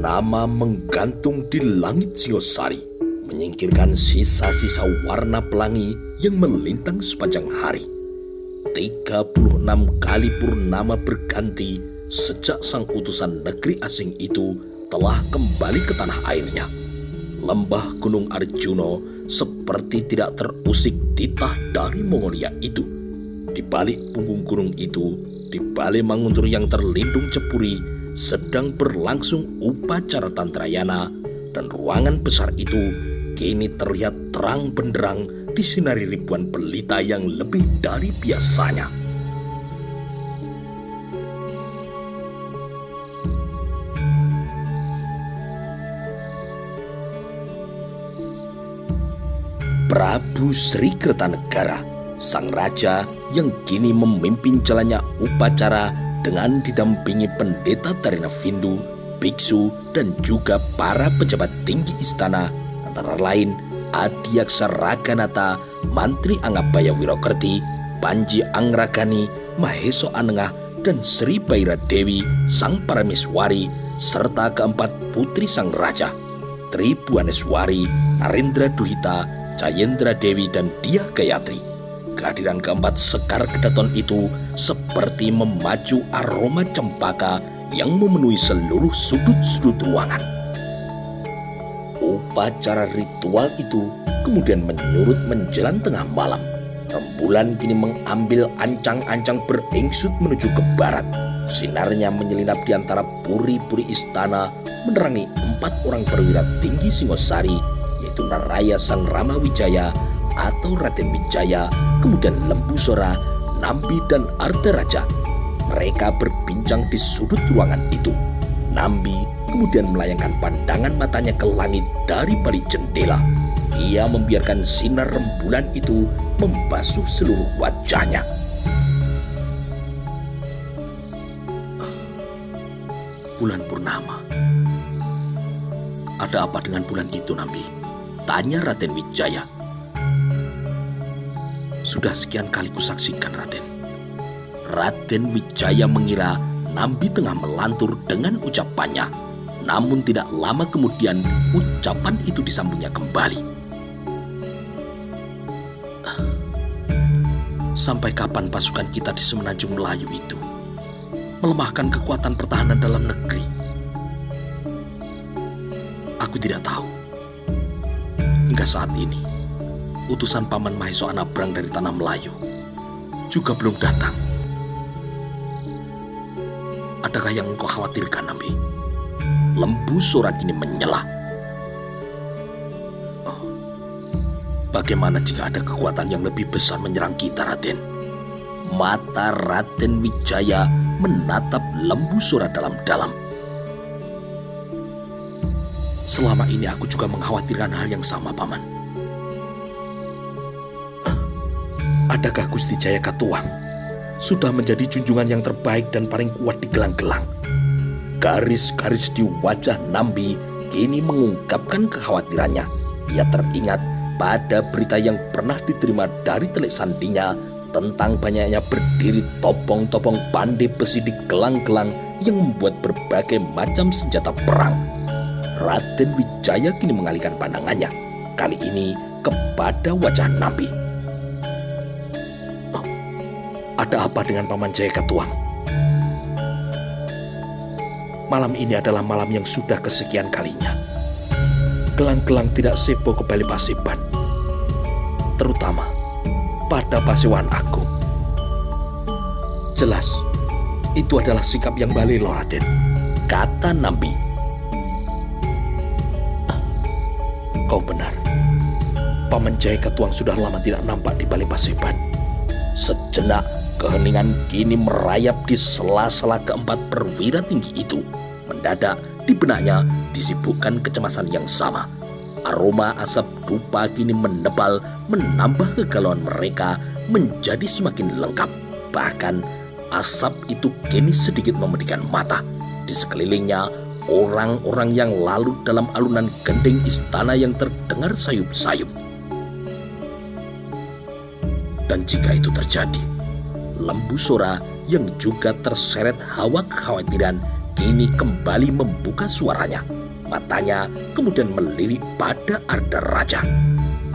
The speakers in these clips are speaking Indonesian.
purnama menggantung di langit Singosari, menyingkirkan sisa-sisa warna pelangi yang melintang sepanjang hari. 36 kali purnama berganti sejak sang utusan negeri asing itu telah kembali ke tanah airnya. Lembah Gunung Arjuno seperti tidak terusik titah dari Mongolia itu. Di balik punggung gunung itu, di balik Manguntur yang terlindung cepuri, sedang berlangsung upacara Tantrayana, dan ruangan besar itu kini terlihat terang benderang disinari ribuan pelita yang lebih dari biasanya. Prabu Sri Kertanegara, sang raja yang kini memimpin jalannya upacara dengan didampingi pendeta Tarinavindu, biksu, dan juga para pejabat tinggi istana, antara lain Adiaksa Raganata, Mantri Angabaya Wirokerti, Panji Angragani, Maheso Anengah, dan Sri Baira Dewi, sang Parameswari, serta keempat putri sang raja, Tri Buaneswari, Narendra Duhita, Jayendra Dewi, dan Dia Gayatri. Kehadiran keempat Sekar Kedaton itu seperti memacu aroma cempaka yang memenuhi seluruh sudut-sudut ruangan. Upacara ritual itu kemudian menyurut menjelang tengah malam. Rembulan kini mengambil ancang-ancang beringsut menuju ke barat. Sinarnya menyelinap di antara puri-puri istana, menerangi 4 orang perwira tinggi Singosari, yaitu Naraya Sang Ramawijaya atau Raden Wijaya, kemudian Lembu Sora, Nambi, dan Ardaraja. Mereka berbincang di sudut ruangan itu. Nambi kemudian melayangkan pandangan matanya ke langit dari balik jendela. Ia membiarkan sinar rembulan itu membasuh seluruh wajahnya. Bulan purnama. Ada apa dengan bulan itu, Nambi? Tanya Raden Wijaya. Sudah sekian kali kusaksikan, Raden. Raden Wijaya mengira Nambi tengah melantur dengan ucapannya. Namun tidak lama kemudian ucapan itu disambungnya kembali. Sampai kapan pasukan kita di Semenanjung Melayu itu melemahkan kekuatan pertahanan dalam negeri? Aku tidak tahu. Hingga saat ini, utusan Paman Maheso Anabrang dari Tanah Melayu juga belum datang. Adakah yang engkau khawatirkan, Nambi? Lembu Sora kini menyela. Bagaimana jika ada kekuatan yang lebih besar menyerang kita, Raden? Mata Raden Wijaya menatap Lembu Sora dalam-dalam. Selama ini aku juga mengkhawatirkan hal yang sama, Paman. Adakah Gusti Jaya Katuang sudah menjadi junjungan yang terbaik dan paling kuat di gelang-gelang? Garis-garis di wajah Nambi kini mengungkapkan kekhawatirannya. Ia teringat pada berita yang pernah diterima dari telik sandinya tentang banyaknya berdiri topong-topong pandai besi di gelang-gelang yang membuat berbagai macam senjata perang. Raden Wijaya kini mengalihkan pandangannya, kali ini kepada wajah Nambi. Ada apa dengan Paman Jaya Katuang? Malam ini adalah malam yang sudah kesekian kalinya gelang-gelang tidak sebo ke Bali Paseban, terutama pada Pasewan Agung. Jelas, itu adalah sikap yang balelo, Raden, kata Nambi. Kau benar, Paman Jaya Katuang sudah lama tidak nampak di Bali Paseban. Sejenak keheningan kini merayap di sela-sela keempat perwira tinggi itu. Mendadak di benaknya disibukkan kecemasan yang sama. Aroma asap dupa kini menebal, menambah kegalauan mereka menjadi semakin lengkap. Bahkan asap itu kini sedikit memedihkan mata. Di sekelilingnya orang-orang yang lalu dalam alunan gending istana yang terdengar sayup-sayup. Dan jika itu terjadi, Lembu Sora yang juga terseret hawa kekhawatiran kini kembali membuka suaranya. Matanya kemudian melirik pada Arda Raja.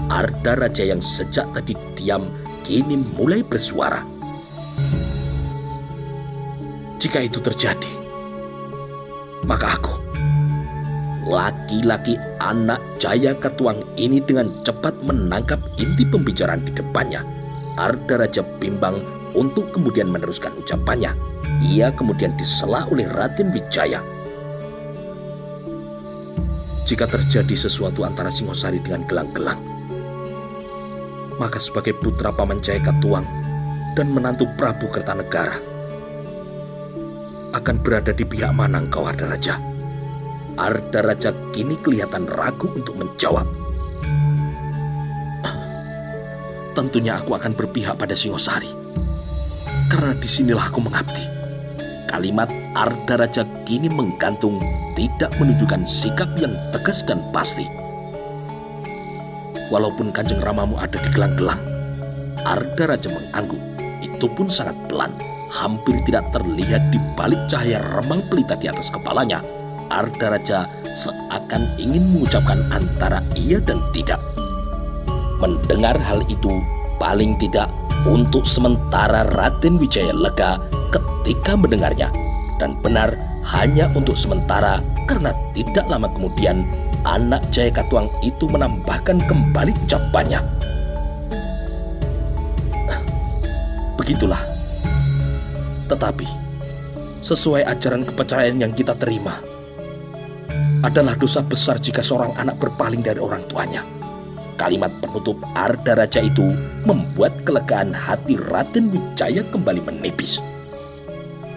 Arda Raja yang sejak tadi diam kini mulai bersuara. Jika itu terjadi, maka aku, laki-laki anak Jaya Katuang ini dengan cepat menangkap inti pembicaraan di depannya. Arda Raja bimbang untuk kemudian meneruskan ucapannya. Ia kemudian disela oleh Raden Wijaya. Jika terjadi sesuatu antara Singosari dengan Gelang-Gelang, maka sebagai putra Paman Jaya Katuang dan menantu Prabu Kertanegara, akan berada di pihak mana engkau, Arda Raja? Arda Raja kini kelihatan ragu untuk menjawab. Tentunya aku akan berpihak pada Singosari, karena disinilah aku mengabdi. Kalimat Arda Raja kini menggantung, tidak menunjukkan sikap yang tegas dan pasti. Walaupun Kanjeng Ramamu ada di Gelang-Gelang, Arda Raja mengangguk. Itu pun sangat pelan, hampir tidak terlihat di balik cahaya remang pelita di atas kepalanya. Arda Raja seakan ingin mengucapkan antara iya dan tidak. Mendengar hal itu, paling tidak untuk sementara Raden Wijaya lega ketika mendengarnya. Dan benar, hanya untuk sementara, karena tidak lama kemudian anak Jaya Katuang itu menambahkan kembali ucapannya. Begitulah. Tetapi, sesuai ajaran kepercayaan yang kita terima, adalah dosa besar jika seorang anak berpaling dari orang tuanya. Kalimat penutup Arda Raja itu membuat kelegaan hati Raden Wijaya kembali menipis.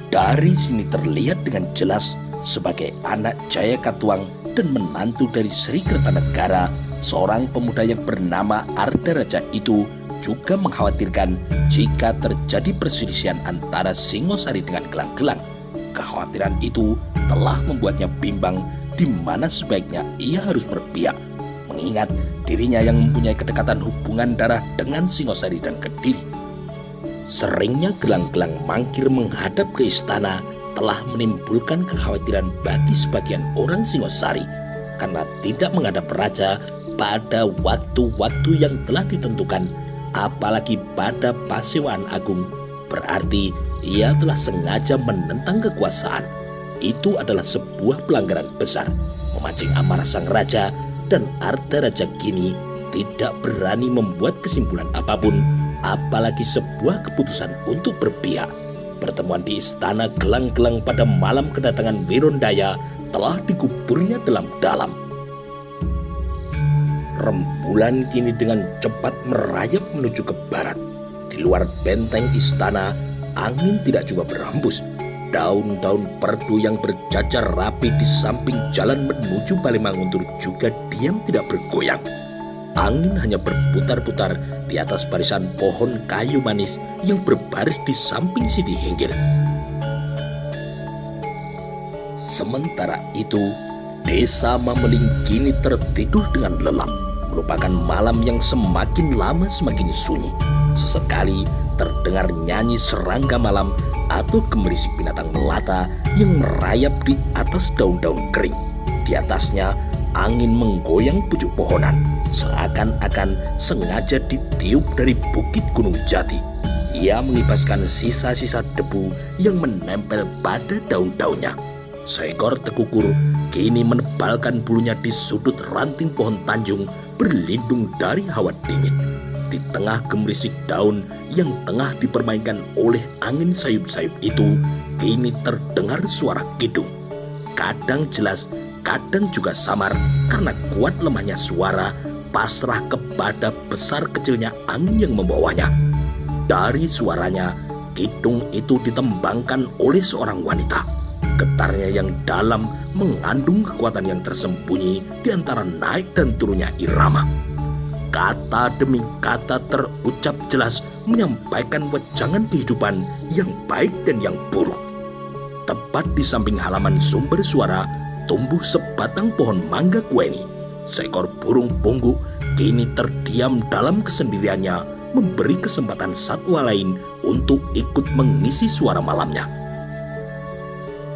Dari sini terlihat dengan jelas sebagai anak Jaya Katuang dan menantu dari Sri Kertanegara, seorang pemuda yang bernama Arda Raja itu juga mengkhawatirkan jika terjadi perselisihan antara Singosari dengan Gelang-Gelang. Kekhawatiran itu telah membuatnya bimbang di mana sebaiknya ia harus berpihak, mengingat dirinya yang mempunyai kedekatan hubungan darah dengan Singosari dan Kediri. Seringnya Gelang-Gelang mangkir menghadap ke istana telah menimbulkan kekhawatiran bagi sebagian orang Singosari karena tidak menghadap raja pada waktu-waktu yang telah ditentukan, apalagi pada Pasewaan Agung, berarti ia telah sengaja menentang kekuasaan. Itu adalah sebuah pelanggaran besar, memancing amarah sang raja, dan Arda Raja kini tidak berani membuat kesimpulan apapun, apalagi sebuah keputusan untuk berpihak. Pertemuan di istana Gelang-Gelang pada malam kedatangan Wirondaya telah dikuburnya dalam-dalam. Rembulan kini dengan cepat merayap menuju ke barat. Di luar benteng istana, angin tidak juga berhembus. Daun-daun perdu yang berjajar rapi di samping jalan menuju Balemanguntur juga diam tidak bergoyang. Angin hanya berputar-putar di atas barisan pohon kayu manis yang berbaris di samping Sidi Hinggir. Sementara itu, desa Mameling kini tertidur dengan lelap, merupakan malam yang semakin lama semakin sunyi. Sesekali terdengar nyanyi serangga malam atau gemerisik binatang melata yang merayap di atas daun-daun kering. Di atasnya, angin menggoyang pucuk pohonan, seakan-akan sengaja ditiup dari bukit Gunung Jati. Ia mengibaskan sisa-sisa debu yang menempel pada daun-daunnya. Seekor tekukur kini menebalkan bulunya di sudut ranting pohon tanjung, berlindung dari hawa dingin. Di tengah gemerisik daun yang tengah dipermainkan oleh angin sayup-sayup itu, kini terdengar suara kidung. Kadang jelas, kadang juga samar, karena kuat lemahnya suara pasrah kepada besar kecilnya angin yang membawanya. Dari suaranya, kidung itu ditembangkan oleh seorang wanita. Getarnya yang dalam mengandung kekuatan yang tersembunyi di antara naik dan turunnya irama. Kata demi kata terucap jelas menyampaikan wejangan kehidupan yang baik dan yang buruk. Tepat di samping halaman sumber suara, tumbuh sebatang pohon mangga kueni. Seekor burung pongguk kini terdiam dalam kesendiriannya, memberi kesempatan satwa lain untuk ikut mengisi suara malamnya.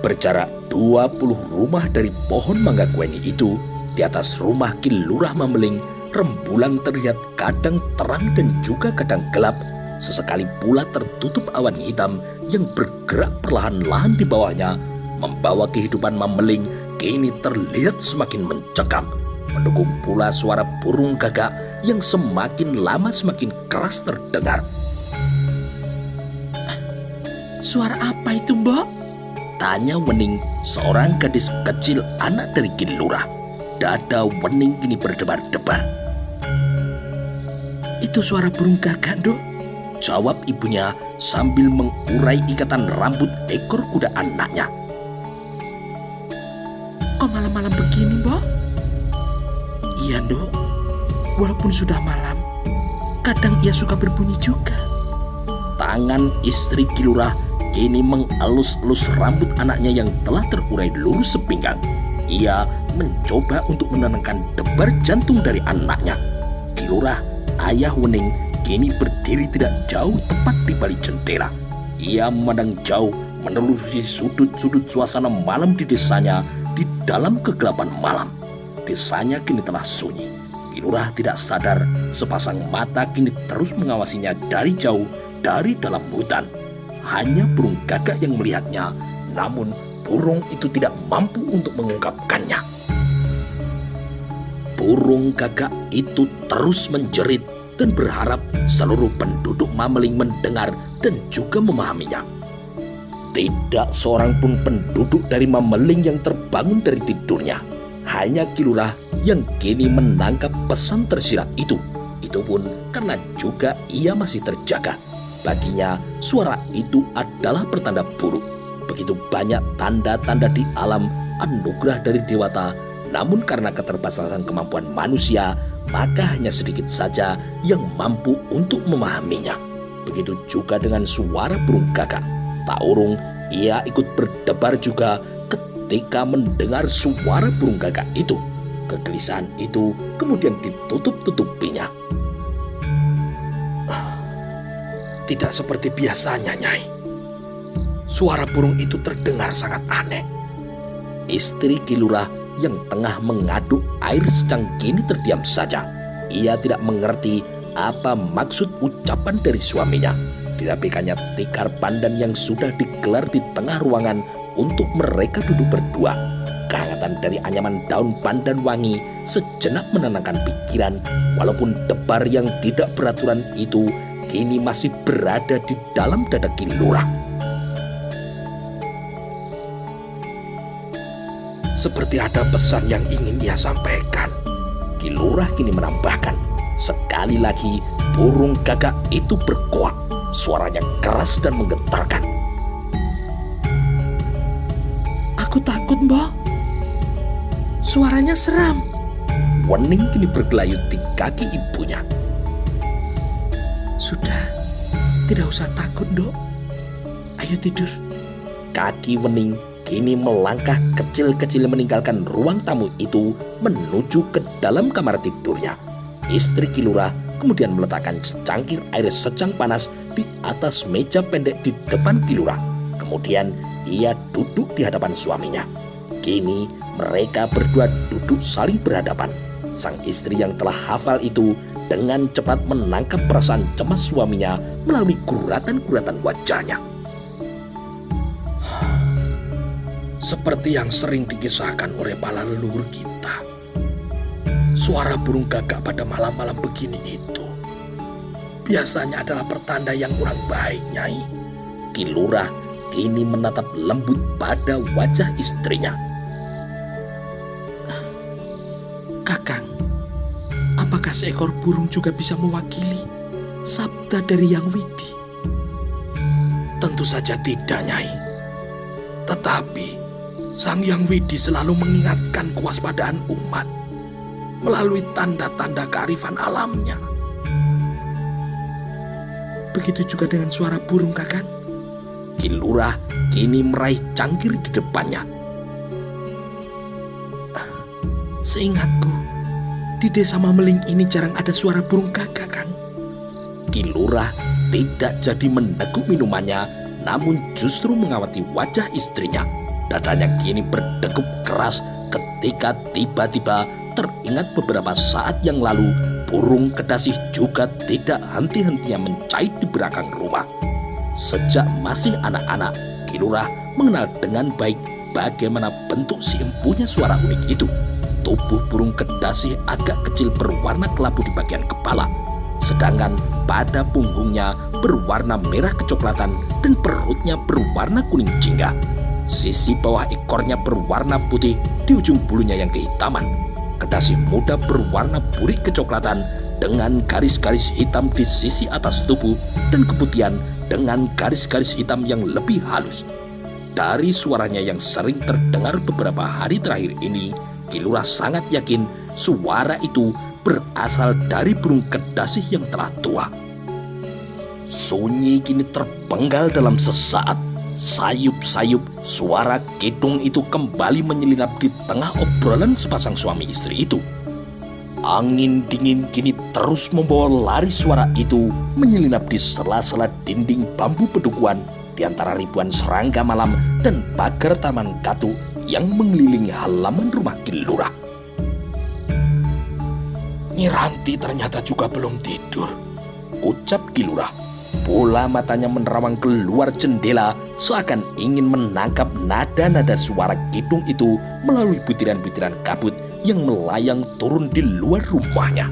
Berjarak 20 rumah dari pohon mangga kueni itu, di atas rumah Ki Lurah Mameling, rembulan terlihat kadang terang dan juga kadang gelap. Sesekali pula tertutup awan hitam yang bergerak perlahan-lahan di bawahnya, membawa kehidupan Mameling kini terlihat semakin mencekam. Mendukung pula suara burung gagak yang semakin lama semakin keras terdengar. Suara apa itu, Mbok? Tanya Wening, seorang gadis kecil anak dari Ki Lurah. Dada Wening kini berdebar-debar. Itu suara burung gagak, Nduk. Jawab ibunya sambil mengurai ikatan rambut ekor kuda anaknya. Kok malam-malam begini, Mbok? Iya, Nduk. Walaupun sudah malam, kadang ia suka berbunyi juga. Tangan istri Ki Lurah kini mengelus-elus rambut anaknya yang telah terurai lurus sepinggang. Ia mencoba untuk menenangkan debar jantung dari anaknya. Ki Lurah, ayah Wening, kini berdiri tidak jauh tepat di balik jendela. Ia memandang jauh menelusuri sudut-sudut suasana malam di desanya di dalam kegelapan malam. Desanya kini telah sunyi. Ki Lurah tidak sadar sepasang mata kini terus mengawasinya dari jauh dari dalam hutan. Hanya burung gagak yang melihatnya, namun burung itu tidak mampu untuk mengungkapkannya. Burung gagak itu terus menjerit dan berharap seluruh penduduk Mameling mendengar dan juga memahaminya. Tidak seorang pun penduduk dari Mameling yang terbangun dari tidurnya. Hanya Ki Lurah yang kini menangkap pesan tersirat itu. Itu pun karena juga ia masih terjaga. Baginya, suara itu adalah pertanda buruk. Begitu banyak tanda-tanda di alam anugerah dari dewata, namun karena keterbatasan kemampuan manusia, maka hanya sedikit saja yang mampu untuk memahaminya. Begitu juga dengan suara burung gagak. Tak urung, ia ikut berdebar juga ketika mendengar suara burung gagak itu. Kegelisahan itu kemudian ditutup-tutupinya. Tidak seperti biasanya, Nyai. Suara burung itu terdengar sangat aneh. Istri Ki Lurah yang tengah mengaduk air secang kini terdiam saja. Ia tidak mengerti apa maksud ucapan dari suaminya. Dirapikannya tikar pandan yang sudah digelar di tengah ruangan untuk mereka duduk berdua. Kehangatan dari anyaman daun pandan wangi sejenak menenangkan pikiran, walaupun debar yang tidak beraturan itu kini masih berada di dalam dada Ki Lurah. Seperti ada pesan yang ingin ia sampaikan. Ki Lurah kini menambahkan. Sekali lagi burung gagak itu berkoak. Suaranya keras dan menggetarkan. Aku takut, Mbok. Suaranya seram. Wening kini bergelayut di kaki ibunya. Sudah, tidak usah takut, Nduk. Ayo tidur. Kaki Wening kini melangkah kecil-kecil meninggalkan ruang tamu itu menuju ke dalam kamar tidurnya. Istri Ki Lurah kemudian meletakkan secangkir air secang panas di atas meja pendek di depan Ki Lurah. Kemudian ia duduk di hadapan suaminya. Kini mereka berdua duduk saling berhadapan. Sang istri yang telah hafal itu dengan cepat menangkap perasaan cemas suaminya melalui guratan-guratan wajahnya. Seperti yang sering dikisahkan oleh para leluhur kita, suara burung gagak pada malam-malam begini itu biasanya adalah pertanda yang kurang baik, Nyai. Ki Lurah kini menatap lembut pada wajah istrinya. Kakang, apakah seekor burung juga bisa mewakili sabda dari Yang Widi? Tentu saja tidak, Nyai. Tetapi Sang Yang Widi selalu mengingatkan kewaspadaan umat melalui tanda-tanda kearifan alamnya. Begitu juga dengan suara burung, Kakang. Ki Lurah kini meraih cangkir di depannya. Seingatku, di desa Mameling ini jarang ada suara burung gagak, Kang. Ki Lurah tidak jadi meneguk minumannya, namun justru mengawati wajah istrinya. Dadanya kini berdegup keras ketika tiba-tiba teringat beberapa saat yang lalu burung kedasih juga tidak henti-hentinya mencait di belakang rumah. Sejak masih anak-anak, Ki Lurah mengenal dengan baik bagaimana bentuk si empunya suara unik itu. Tubuh burung kedasih agak kecil berwarna kelabu di bagian kepala, sedangkan pada punggungnya berwarna merah kecoklatan dan perutnya berwarna kuning jingga. Sisi bawah ekornya berwarna putih di ujung bulunya yang kehitaman. Kedasih muda berwarna burik kecoklatan dengan garis-garis hitam di sisi atas tubuh dan keputihan dengan garis-garis hitam yang lebih halus. Dari suaranya yang sering terdengar beberapa hari terakhir ini, Ki Lurah sangat yakin suara itu berasal dari burung kedasih yang telah tua. Sunyi kini terpenggal dalam sesaat. Sayup-sayup suara kidung itu kembali menyelinap di tengah obrolan sepasang suami istri itu. Angin dingin kini terus membawa lari suara itu menyelinap di sela-sela dinding bambu pedukuhan di antara ribuan serangga malam dan pagar taman katu yang mengelilingi halaman rumah Ki Lurah. Nyi Ranti ternyata juga belum tidur, ucap Ki Lurah. Bola matanya menerawang keluar jendela seakan ingin menangkap nada-nada suara kidung itu melalui butiran-butiran kabut yang melayang turun di luar rumahnya.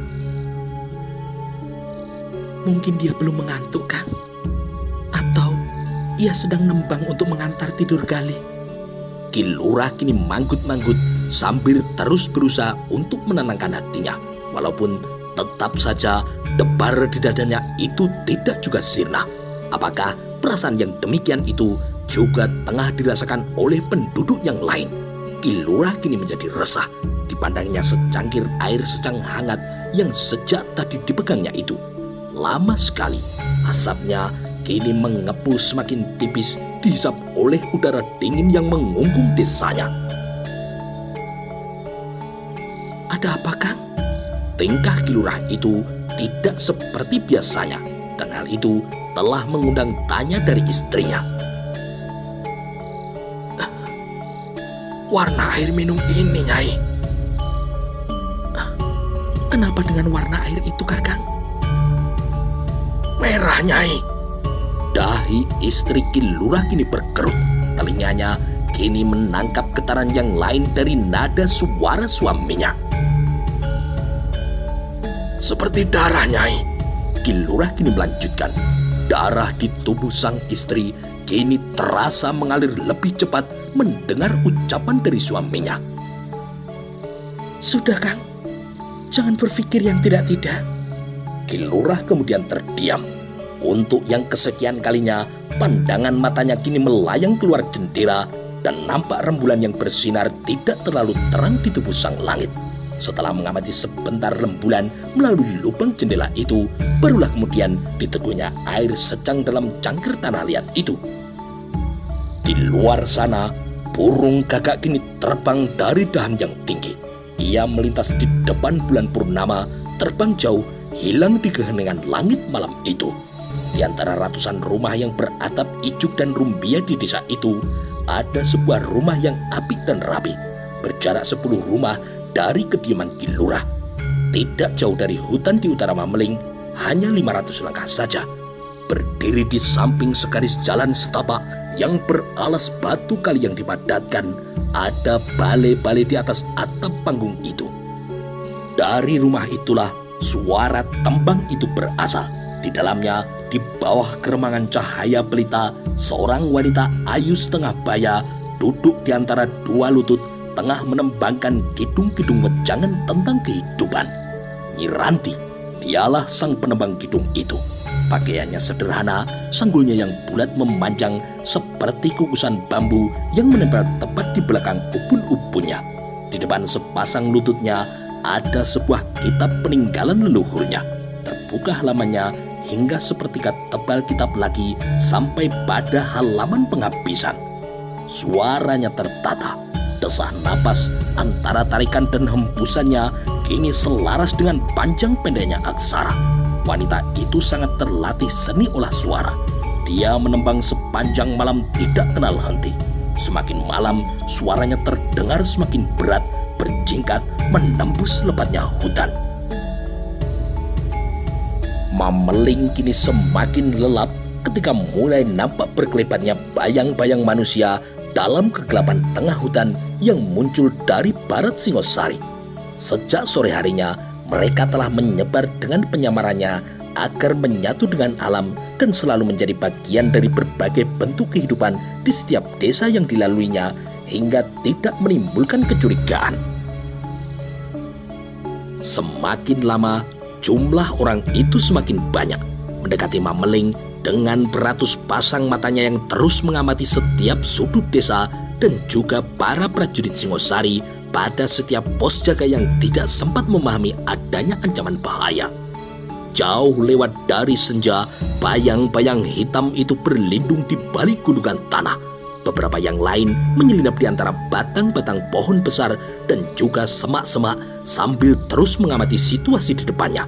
Mungkin dia belum mengantuk, Kang. Atau ia sedang nembang untuk mengantar tidur Galih. Ki Lurah kini manggut-manggut sambil terus berusaha untuk menenangkan hatinya. Walaupun tetap saja debar di dadanya itu tidak juga sirna. Apakah perasaan yang demikian itu juga tengah dirasakan oleh penduduk yang lain? Ki Lurah kini menjadi resah. Dipandangnya secangkir air secang hangat yang sejak tadi dipegangnya itu. Lama sekali asapnya kini mengepul semakin tipis dihisap oleh udara dingin yang mengungkung desanya. Ada apa, Kang? Tingkah Ki Lurah itu tidak seperti biasanya, dan hal itu telah mengundang tanya dari istrinya. Warna air minum ini, Nyai. Kenapa dengan warna air itu, Kakang? Merah, Nyai. Dahi istri Ki Lurah kini berkerut. Telinganya kini menangkap getaran yang lain dari nada suara suaminya. Seperti darah, Nyai. Ki Lurah kini melanjutkan. Darah di tubuh sang istri kini terasa mengalir lebih cepat mendengar ucapan dari suaminya. Sudah, Kang. Jangan berpikir yang tidak-tidak. Ki Lurah kemudian terdiam. Untuk yang kesekian kalinya, pandangan matanya kini melayang keluar jendela dan nampak rembulan yang bersinar tidak terlalu terang di tubuh sang langit. Setelah mengamati sebentar rembulan melalui lubang jendela itu, barulah kemudian diteguhnya air secang dalam cangkir tanah liat itu. Di luar sana, burung gagak kini terbang dari dahan yang tinggi. Ia melintas di depan bulan purnama, terbang jauh, hilang di keheningan langit malam itu. Di antara ratusan rumah yang beratap ijuk dan rumbia di desa itu, ada sebuah rumah yang apik dan rapi, berjarak 10 rumah dari kediaman Ki Lurah. Tidak jauh dari hutan di utara Mameling, hanya 500 langkah saja. Berdiri di samping segaris jalan setapak yang beralas batu kali yang dipadatkan, ada balai-balai di atas atap panggung itu. Dari rumah itulah suara tembang itu berasal. Di dalamnya, di bawah keremangan cahaya pelita, seorang wanita ayu setengah baya duduk di antara dua lutut tengah menembangkan kidung-kidung wejangan tentang kehidupan. Nyi Ranti, dialah sang penembang kidung itu. Pakaiannya sederhana, sanggulnya yang bulat memanjang seperti kukusan bambu yang menempel tepat di belakang ubun-ubunnya. Di depan sepasang lututnya ada sebuah kitab peninggalan leluhurnya. Terbuka halamannya hingga sepertiga tebal kitab lagi sampai pada halaman penghabisan. Suaranya tertata. Desah napas antara tarikan dan hembusannya kini selaras dengan panjang pendeknya aksara. Wanita itu sangat terlatih seni olah suara. Dia menembang sepanjang malam tidak kenal henti. Semakin malam, suaranya terdengar semakin berat, berjingkat menembus lebatnya hutan. Mameling kini semakin lelap ketika mulai nampak berkelebatnya bayang-bayang manusia dalam kegelapan tengah hutan yang muncul dari barat Singosari. Sejak sore harinya, mereka telah menyebar dengan penyamarannya agar menyatu dengan alam dan selalu menjadi bagian dari berbagai bentuk kehidupan di setiap desa yang dilaluinya hingga tidak menimbulkan kecurigaan. Semakin lama, jumlah orang itu semakin banyak, mendekati Mameling dengan beratus pasang matanya yang terus mengamati setiap sudut desa dan juga para prajurit Singosari pada setiap pos jaga yang tidak sempat memahami adanya ancaman bahaya. Jauh lewat dari senja, bayang-bayang hitam itu berlindung di balik gundukan tanah. Beberapa yang lain menyelinap di antara batang-batang pohon besar dan juga semak-semak sambil terus mengamati situasi di depannya.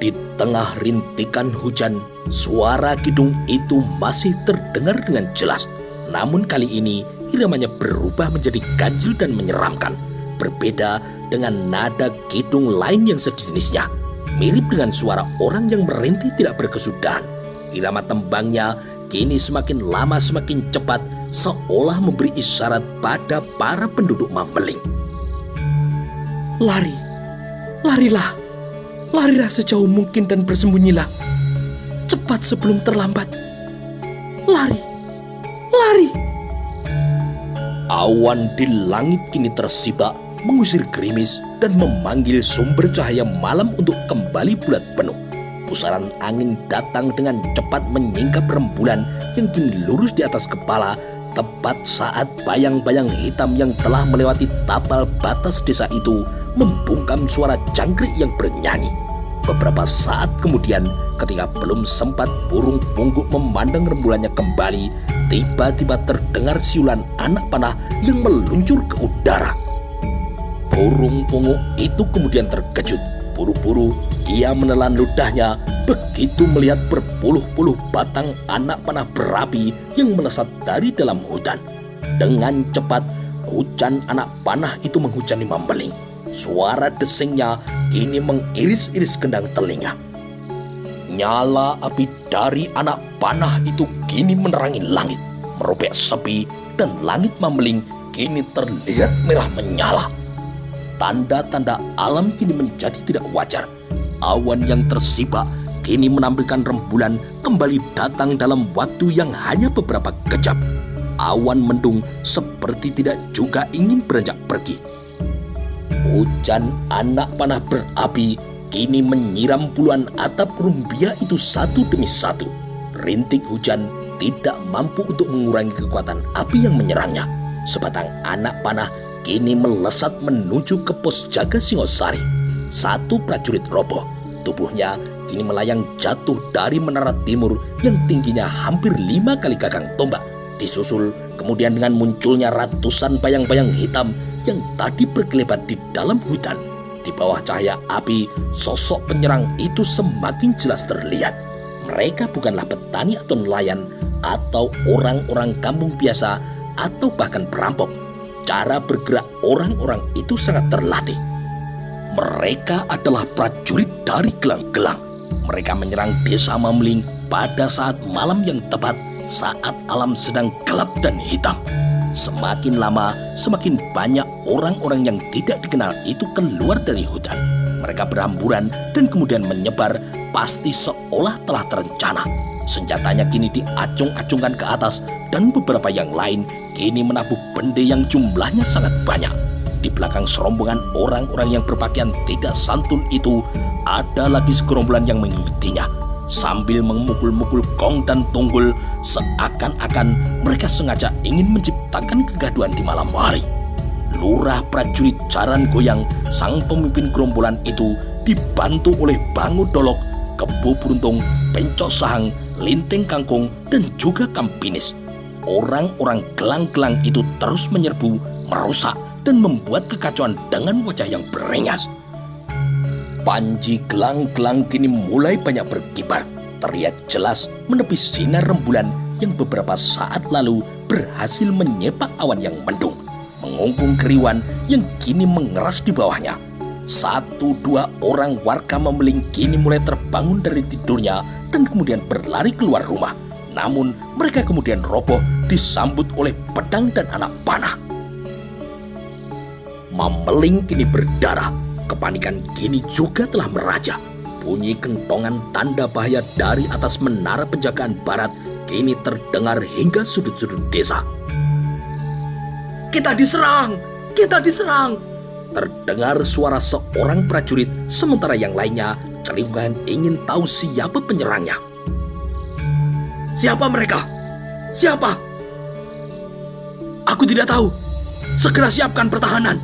Di tengah rintikan hujan, suara kidung itu masih terdengar dengan jelas. Namun kali ini iramanya berubah menjadi ganjil dan menyeramkan. Berbeda dengan nada kidung lain yang sejenisnya. Mirip dengan suara orang yang merintih tidak berkesudahan. Irama tembangnya kini semakin lama semakin cepat, seolah memberi isyarat pada para penduduk Mameling. Lari, larilah, larilah sejauh mungkin dan bersembunyilah. Cepat sebelum terlambat. Lari, lari. Awan di langit kini tersibak, mengusir gerimis dan memanggil sumber cahaya malam untuk kembali bulat penuh. Pusaran angin datang dengan cepat menyingkap rembulan yang kini lurus di atas kepala, tepat saat bayang-bayang hitam yang telah melewati tapal batas desa itu membungkam suara jangkrik yang bernyanyi. Beberapa saat kemudian, ketika belum sempat burung pungguk memandang rembulannya kembali, tiba-tiba terdengar siulan anak panah yang meluncur ke udara. Burung pungguk itu kemudian terkejut. Buru-buru ia menelan ludahnya begitu melihat berpuluh-puluh batang anak panah berapi yang melesat dari dalam hutan. Dengan cepat, hujan anak panah itu menghujani Mameling. Suara desingnya kini mengiris-iris kendang telinga. Nyala api dari anak panah itu kini menerangi langit, merobek sepi, dan langit Mameling kini terlihat merah menyala. Tanda-tanda alam kini menjadi tidak wajar. Awan yang tersibak kini menampilkan rembulan kembali datang dalam waktu yang hanya beberapa kejap. Awan mendung seperti tidak juga ingin beranjak pergi. Hujan anak panah berapi kini menyiram puluhan atap rumbia itu satu demi satu. Rintik hujan tidak mampu untuk mengurangi kekuatan api yang menyerangnya. Sebatang anak panah kini melesat menuju ke pos jaga Singosari. Satu prajurit roboh. Tubuhnya kini melayang jatuh dari menara timur yang tingginya hampir 5 kali gagang tombak. Disusul kemudian dengan munculnya ratusan bayang-bayang hitam yang tadi berkelebat di dalam hutan. Di bawah cahaya api, sosok penyerang itu semakin jelas terlihat. Mereka bukanlah petani atau nelayan, atau orang-orang kampung biasa, atau bahkan perampok. Cara bergerak orang-orang itu sangat terlatih. Mereka adalah prajurit dari gelang-gelang. Mereka menyerang desa Mameling pada saat malam yang tepat, saat alam sedang gelap dan hitam. Semakin lama, semakin banyak orang-orang yang tidak dikenal itu keluar dari hutan. Mereka berhamburan dan kemudian menyebar, pasti seolah telah terencana. Senjatanya kini diacung-acungkan ke atas dan beberapa yang lain kini menabuh bende yang jumlahnya sangat banyak. Di belakang serombongan orang-orang yang berpakaian tidak santun itu, ada lagi segerombolan yang mengikutinya. Sambil memukul-mukul gong dan tunggul, seakan-akan mereka sengaja ingin menciptakan kegaduhan di malam hari. Lurah prajurit Jaran Goyang, sang pemimpin gerombolan itu, dibantu oleh Bangu Dolok, Kebo Beruntung, Pencok Sahang, Linteng Kangkung, dan juga Kampinis. Orang-orang gelang-gelang itu terus menyerbu, merusak, dan membuat kekacauan dengan wajah yang beringas. Panji gelang-gelang kini mulai banyak berkibar, terlihat jelas menepis sinar rembulan yang beberapa saat lalu berhasil menyepak awan yang mendung, mengungkung keriuhan yang kini mengeras di bawahnya. 1-2 orang warga Memeling kini mulai terbangun dari tidurnya dan kemudian berlari keluar rumah. Namun mereka kemudian roboh disambut oleh pedang dan anak panah. Memeling kini berdarah. Kepanikan kini juga telah meraja. Bunyi kentongan tanda bahaya dari atas menara penjagaan barat kini terdengar hingga sudut-sudut desa. Kita diserang! Kita diserang! Terdengar suara seorang prajurit, sementara yang lainnya kerinduan ingin tahu siapa penyerangnya. Siapa mereka? Siapa? Aku tidak tahu. Segera siapkan pertahanan.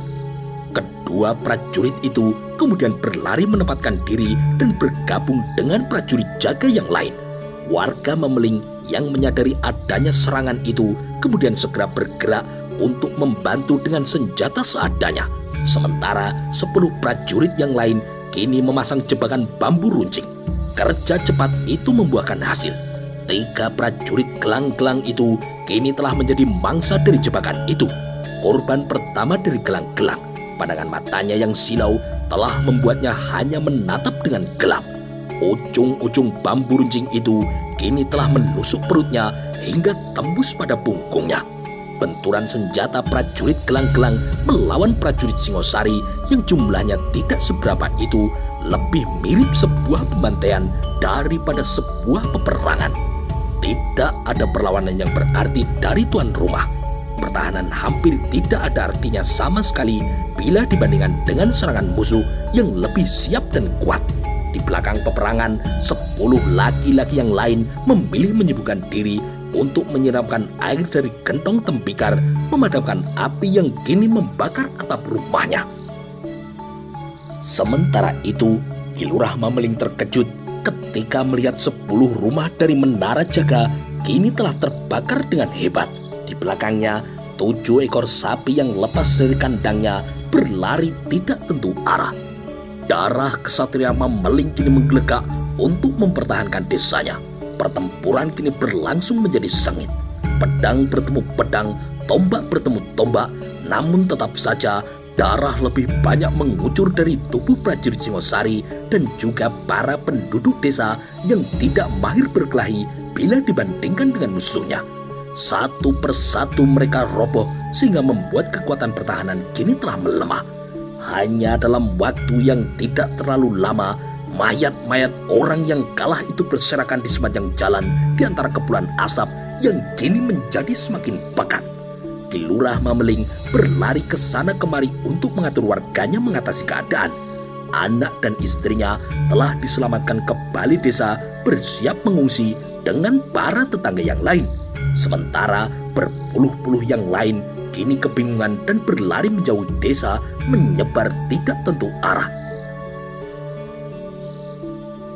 Kedua prajurit itu kemudian berlari menempatkan diri dan bergabung dengan prajurit jaga yang lain. Warga Memeling yang menyadari adanya serangan itu kemudian segera bergerak untuk membantu dengan senjata seadanya. Sementara 10 prajurit yang lain kini memasang jebakan bambu runcing. Kerja cepat itu membuahkan hasil. 3 prajurit gelang-gelang itu kini telah menjadi mangsa dari jebakan itu. Korban pertama dari gelang-gelang, pandangan matanya yang silau telah membuatnya hanya menatap dengan gelap. Ujung-ujung bambu runcing itu kini telah menusuk perutnya hingga tembus pada punggungnya. Benturan senjata prajurit gelang-gelang melawan prajurit Singosari yang jumlahnya tidak seberapa itu lebih mirip sebuah pembantaian daripada sebuah peperangan. Tidak ada perlawanan yang berarti dari tuan rumah. Pertahanan hampir tidak ada artinya sama sekali bila dibandingkan dengan serangan musuh yang lebih siap dan kuat. Di belakang peperangan, 10 laki-laki yang lain memilih menyibukkan diri untuk menyiramkan air dari gentong tembikar, memadamkan api yang kini membakar atap rumahnya. Sementara itu, Ki Lurah Memeling terkejut ketika melihat 10 rumah dari menara jaga kini telah terbakar dengan hebat. Di belakangnya, 7 ekor sapi yang lepas dari kandangnya berlari tidak tentu arah. Darah kesatria Memeling kini menggelegak untuk mempertahankan desanya. Pertempuran kini berlangsung menjadi sengit. Pedang bertemu pedang, tombak bertemu tombak, namun tetap saja darah lebih banyak mengucur dari tubuh prajurit Singosari dan juga para penduduk desa yang tidak mahir berkelahi bila dibandingkan dengan musuhnya. Satu persatu mereka roboh sehingga membuat kekuatan pertahanan kini telah melemah. Hanya dalam waktu yang tidak terlalu lama, mayat-mayat orang yang kalah itu berserakan di sepanjang jalan di antara kepulan asap yang kini menjadi semakin pekat. Ki Lurah Memeling berlari ke sana kemari untuk mengatur warganya mengatasi keadaan. Anak dan istrinya telah diselamatkan ke balai desa bersiap mengungsi dengan para tetangga yang lain. Sementara berpuluh-puluh yang lain kini kebingungan dan berlari menjauh desa menyebar tidak tentu arah.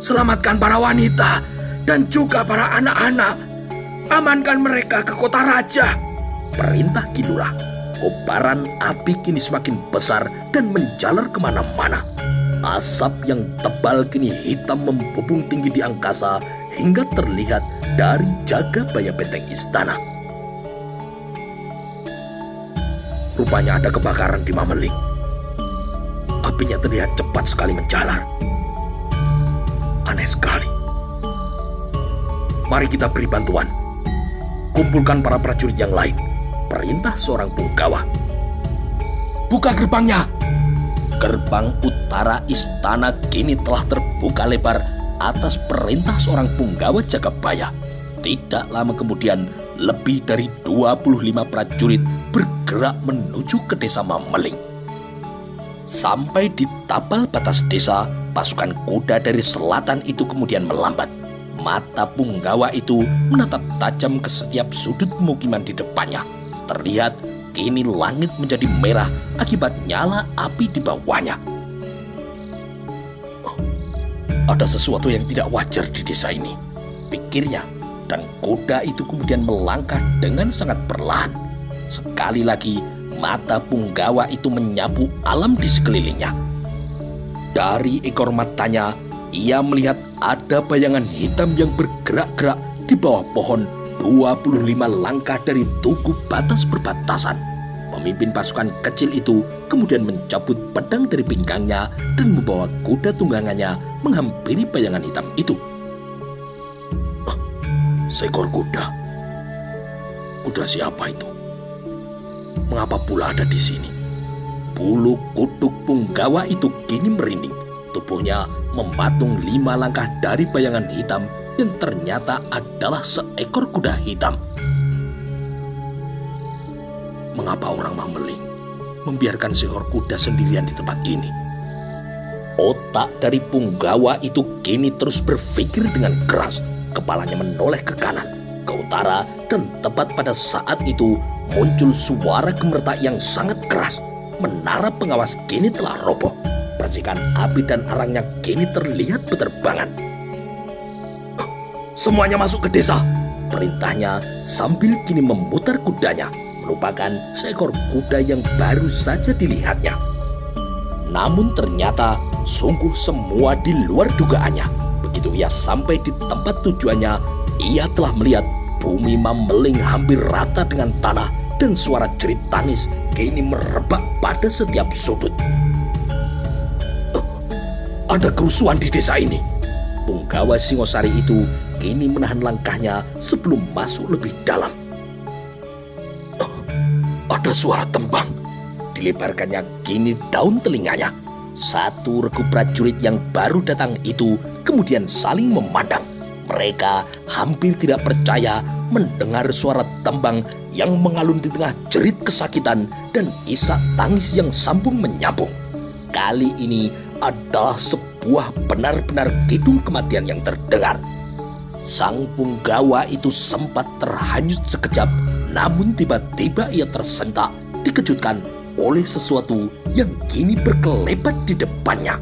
Selamatkan para wanita dan juga para anak-anak. Amankan mereka ke kota raja, perintah Ki Lurah. Kobaran api kini semakin besar dan menjalar kemana-mana. Asap yang tebal kini hitam membubung tinggi di angkasa hingga terlihat dari Jagabaya benteng istana. Rupanya ada kebakaran di Memeling. Apinya terlihat cepat sekali menjalar. Aneh sekali. Mari kita beri bantuan. Kumpulkan para prajurit yang lain, perintah seorang punggawa. Buka gerbangnya. Gerbang utara istana kini telah terbuka lebar atas perintah seorang punggawa Jagabaya. Tidak lama kemudian, lebih dari 25 prajurit bergerak menuju ke desa Memeling. Sampai di tapal batas desa, pasukan kuda dari selatan itu kemudian melambat. Mata punggawa itu menatap tajam ke setiap sudut pemukiman di depannya. Terlihat kini langit menjadi merah akibat nyala api di bawahnya. Oh, ada sesuatu yang tidak wajar di desa ini, pikirnya. Dan kuda itu kemudian melangkah dengan sangat perlahan. Sekali lagi, mata punggawa itu menyapu alam di sekelilingnya. Dari ekor matanya, ia melihat ada bayangan hitam yang bergerak-gerak di bawah pohon 25 langkah dari tugu batas perbatasan. Pemimpin pasukan kecil itu kemudian mencabut pedang dari pinggangnya dan membawa kuda tunggangannya menghampiri bayangan hitam itu. Seekor kuda. Kuda siapa itu? Mengapa pula ada di sini? Bulu kuduk Punggawa itu kini merinding. Tubuhnya mematung 5 langkah dari bayangan hitam yang ternyata adalah seekor kuda hitam. Mengapa orang Mameling membiarkan seekor kuda sendirian di tempat ini? Otak dari Punggawa itu kini terus berpikir dengan keras. Kepalanya menoleh ke kanan, ke utara, dan tepat pada saat itu muncul suara gemeretak yang sangat keras. Menara pengawas kini telah roboh. Percikan api dan arangnya kini terlihat berterbangan. Semuanya masuk ke desa, perintahnya sambil kini memutar kudanya, merupakan seekor kuda yang baru saja dilihatnya. Namun ternyata sungguh semua di luar dugaannya. Begitu ia sampai di tempat tujuannya, ia telah melihat bumi Mameling hampir rata dengan tanah dan suara jerit tangis kini merebak pada setiap sudut. Ada kerusuhan di desa ini. Punggawa Singosari itu kini menahan langkahnya sebelum masuk lebih dalam. Ada suara tembang. Dilebarkannya kini daun telinganya. Satu regu prajurit yang baru datang itu kemudian saling memandang. Mereka hampir tidak percaya mendengar suara tembang yang mengalun di tengah jerit kesakitan dan isak tangis yang sambung menyambung. Kali ini adalah sebuah benar-benar kidung kematian yang terdengar. Sang Punggawa itu sempat terhanyut sekejap, namun tiba-tiba ia tersentak, dikejutkan oleh sesuatu yang kini berkelebat di depannya.